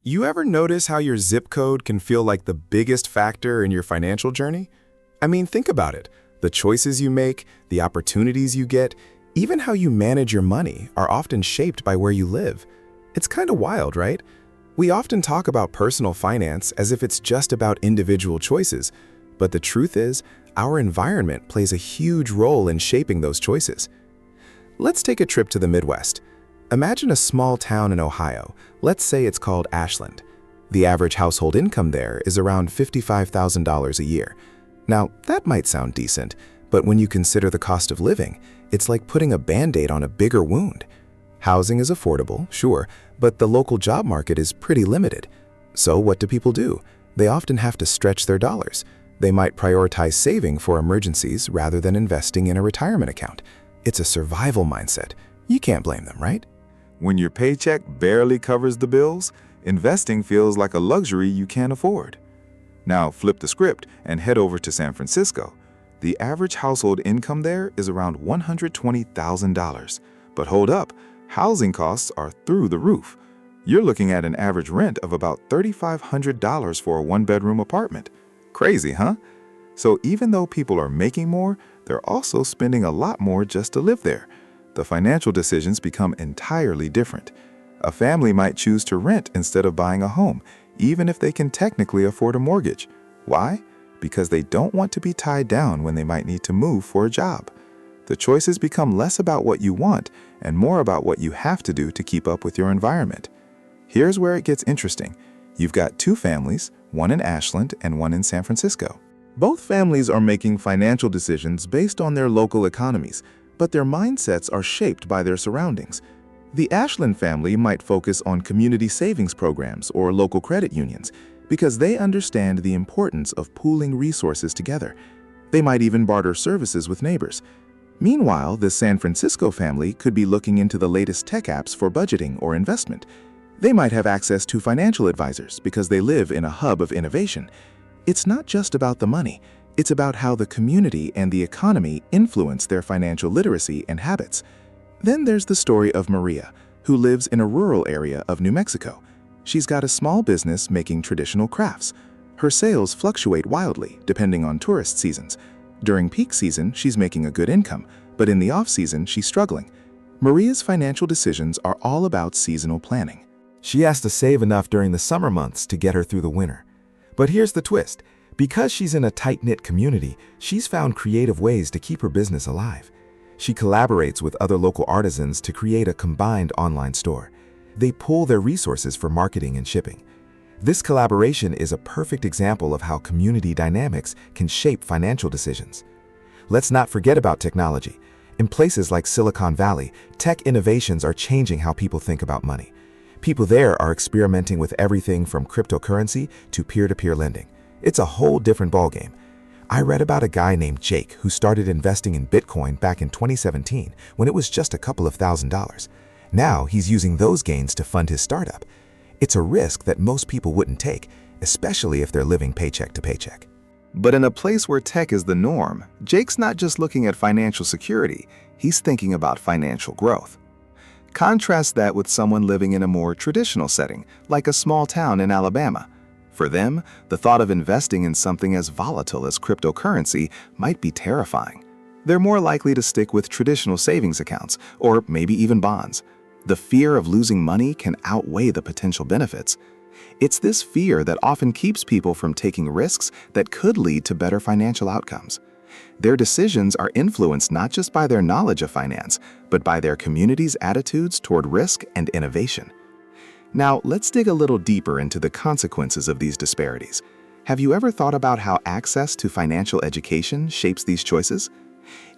You ever notice how your zip code can feel like the biggest factor in your financial journey? I mean, think about it. The choices you make, the opportunities you get, even how you manage your money are often shaped by where you live. It's kind of wild, right? We often talk about personal finance as if it's just about individual choices, but the truth is, our environment plays a huge role in shaping those choices. Let's take a trip to the Midwest. Imagine a small town in Ohio. Let's say it's called Ashland. The average household income there is around $55,000 a year. Now, that might sound decent, but when you consider the cost of living, it's like putting a Band-Aid on a bigger wound. Housing is affordable, sure, but the local job market is pretty limited. So what do people do? They often have to stretch their dollars. They might prioritize saving for emergencies rather than investing in a retirement account. It's a survival mindset. You can't blame them, right? When your paycheck barely covers the bills, investing feels like a luxury you can't afford. Now flip the script and head over to San Francisco. The average household income there is around $120,000. But hold up, housing costs are through the roof. You're looking at an average rent of about $3,500 for a one-bedroom apartment. Crazy, huh? So even though people are making more, they're also spending a lot more just to live there. The financial decisions become entirely different. A family might choose to rent instead of buying a home, even if they can technically afford a mortgage. Why? Because they don't want to be tied down when they might need to move for a job. The choices become less about what you want and more about what you have to do to keep up with your environment. Here's where it gets interesting. You've got two families, one in Ashland and one in San Francisco. Both families are making financial decisions based on their local economies, but their mindsets are shaped by their surroundings. The Ashland family might focus on community savings programs or local credit unions because they understand the importance of pooling resources together. They might even barter services with neighbors. Meanwhile, the San Francisco family could be looking into the latest tech apps for budgeting or investment. They might have access to financial advisors because they live in a hub of innovation. It's not just about the money. It's about how the community and the economy influence their financial literacy and habits. Then there's the story of Maria, who lives in a rural area of New Mexico. She's got a small business making traditional crafts. Her sales fluctuate wildly depending on tourist seasons. During peak season, she's making a good income, but in the off-season, she's struggling. Maria's financial decisions are all about seasonal planning. She has to save enough during the summer months to get her through the winter. But here's the twist. Because she's in a tight-knit community, she's found creative ways to keep her business alive. She collaborates with other local artisans to create a combined online store. They pool their resources for marketing and shipping. This collaboration is a perfect example of how community dynamics can shape financial decisions. Let's not forget about technology. In places like Silicon Valley, tech innovations are changing how people think about money. People there are experimenting with everything from cryptocurrency to peer-to-peer lending. It's a whole different ballgame. I read about a guy named Jake who started investing in Bitcoin back in 2017 when it was just a couple of $1,000s. Now he's using those gains to fund his startup. It's a risk that most people wouldn't take, especially if they're living paycheck to paycheck. But in a place where tech is the norm, Jake's not just looking at financial security, he's thinking about financial growth. Contrast that with someone living in a more traditional setting, like a small town in Alabama. For them, the thought of investing in something as volatile as cryptocurrency might be terrifying. They're more likely to stick with traditional savings accounts, or maybe even bonds. The fear of losing money can outweigh the potential benefits. It's this fear that often keeps people from taking risks that could lead to better financial outcomes. Their decisions are influenced not just by their knowledge of finance, but by their community's attitudes toward risk and innovation. Now, let's dig a little deeper into the consequences of these disparities. Have you ever thought about how access to financial education shapes these choices?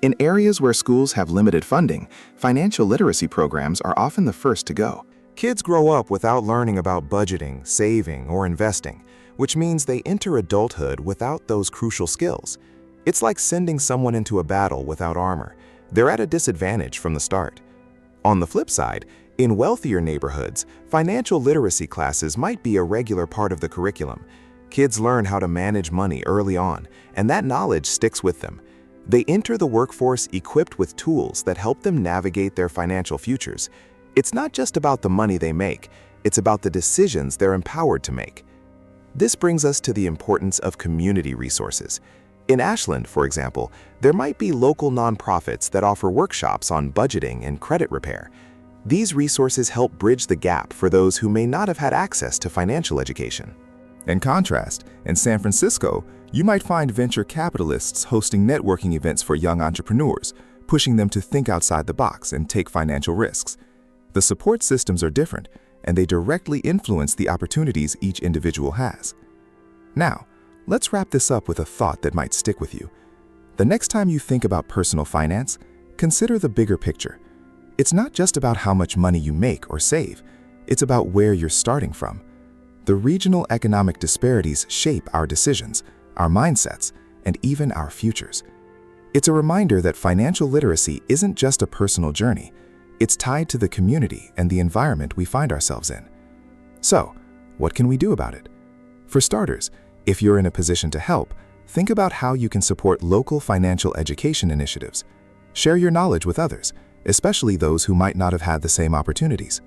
In areas where schools have limited funding, financial literacy programs are often the first to go. Kids grow up without learning about budgeting, saving, or investing, which means they enter adulthood without those crucial skills. It's like sending someone into a battle without armor. They're at a disadvantage from the start. On the flip side, in wealthier neighborhoods, financial literacy classes might be a regular part of the curriculum. Kids learn how to manage money early on, and that knowledge sticks with them. They enter the workforce equipped with tools that help them navigate their financial futures. It's not just about the money they make, It's about the decisions they're empowered to make. This brings us to the importance of community resources. In Ashland, for example, there might be local nonprofits that offer workshops on budgeting and credit repair. These resources help bridge the gap for those who may not have had access to financial education. In contrast, in San Francisco, you might find venture capitalists hosting networking events for young entrepreneurs, pushing them to think outside the box and take financial risks. The support systems are different, and they directly influence the opportunities each individual has. Now, let's wrap this up with a thought that might stick with you. The next time you think about personal finance, consider the bigger picture. It's not just about how much money you make or save, it's about where you're starting from. The regional economic disparities shape our decisions, our mindsets, and even our futures. It's a reminder that financial literacy isn't just a personal journey, it's tied to the community and the environment we find ourselves in. So, what can we do about it? For starters, if you're in a position to help, think about how you can support local financial education initiatives. Share your knowledge with others, especially those who might not have had the same opportunities.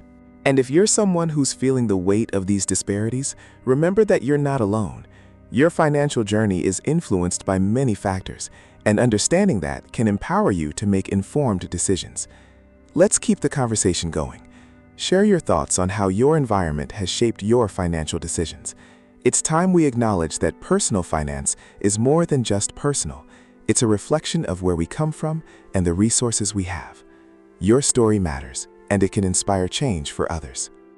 And if you're someone who's feeling the weight of these disparities, remember that you're not alone. Your financial journey is influenced by many factors, and understanding that can empower you to make informed decisions. Let's keep the conversation going. Share your thoughts on how your environment has shaped your financial decisions. It's time we acknowledge that personal finance is more than just personal. It's a reflection of where we come from and the resources we have. Your story matters, and it can inspire change for others.